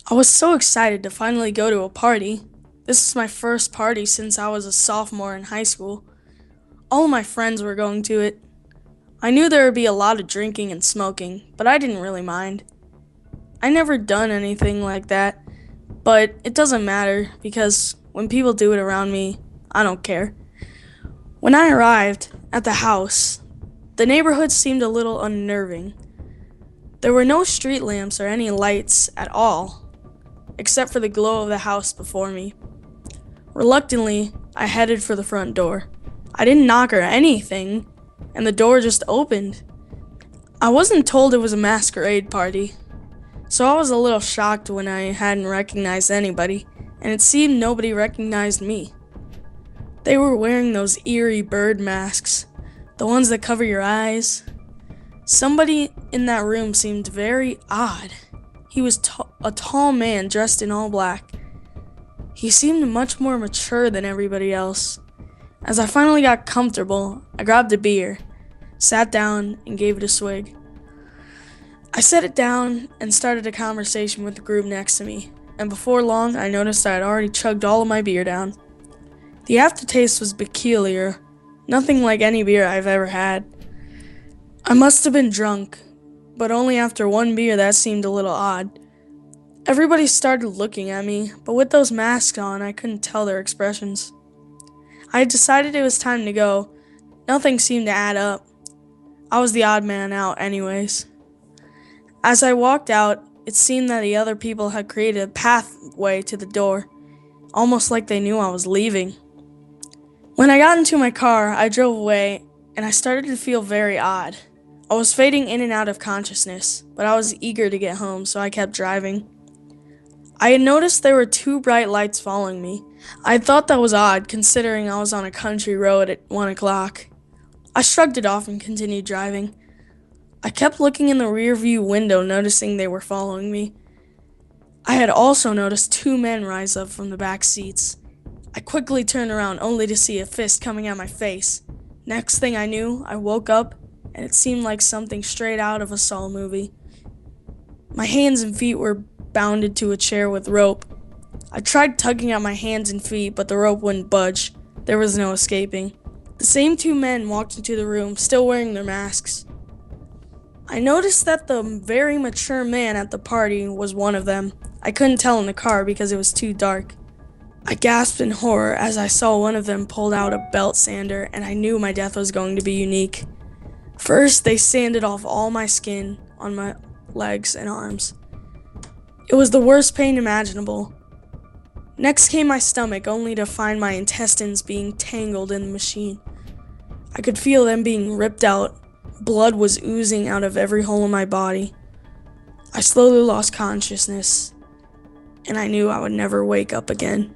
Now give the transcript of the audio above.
I was so excited to finally go to a party. This is my first party since I was a sophomore in high school. All of my friends were going to it. I knew there would be a lot of drinking and smoking, but I didn't really mind. I never done anything like that, but it doesn't matter because when people do it around me, I don't care. When I arrived at the house, the neighborhood seemed a little unnerving. There were no street lamps or any lights at all, except for the glow of the house before me. Reluctantly, I headed for the front door. I didn't knock or anything, and the door just opened. I wasn't told it was a masquerade party, so I was a little shocked when I hadn't recognized anybody, and it seemed nobody recognized me. They were wearing those eerie bird masks, the ones that cover your eyes. Somebody in that room seemed very odd. He was a tall man dressed in all black. He seemed much more mature than everybody else. As I finally got comfortable, I grabbed a beer, sat down, and gave it a swig. I set it down and started a conversation with the group next to me, and before long, I noticed I had already chugged all of my beer down. The aftertaste was peculiar, nothing like any beer I've ever had. I must have been drunk, but only after one beer that seemed a little odd. Everybody started looking at me, but with those masks on, I couldn't tell their expressions. I had decided it was time to go. Nothing seemed to add up. I was the odd man out anyways. As I walked out, it seemed that the other people had created a pathway to the door, almost like they knew I was leaving. When I got into my car, I drove away, and I started to feel very odd. I was fading in and out of consciousness, but I was eager to get home, so I kept driving. I had noticed there were two bright lights following me. I thought that was odd, considering I was on a country road at 1 o'clock. I shrugged it off and continued driving. I kept looking in the rearview window, noticing they were following me. I had also noticed two men rise up from the back seats. I quickly turned around only to see a fist coming at my face. Next thing I knew, I woke up, and it seemed like something straight out of a Saw movie. My hands and feet were bounded to a chair with rope. I tried tugging at my hands and feet, but the rope wouldn't budge. There was no escaping. The same two men walked into the room, still wearing their masks. I noticed that the very mature man at the party was one of them. I couldn't tell in the car because it was too dark. I gasped in horror as I saw one of them pull out a belt sander, and I knew my death was going to be unique. First, they sanded off all my skin on my legs and arms. It was the worst pain imaginable. Next came my stomach, only to find my intestines being tangled in the machine. I could feel them being ripped out. Blood was oozing out of every hole in my body. I slowly lost consciousness, and I knew I would never wake up again.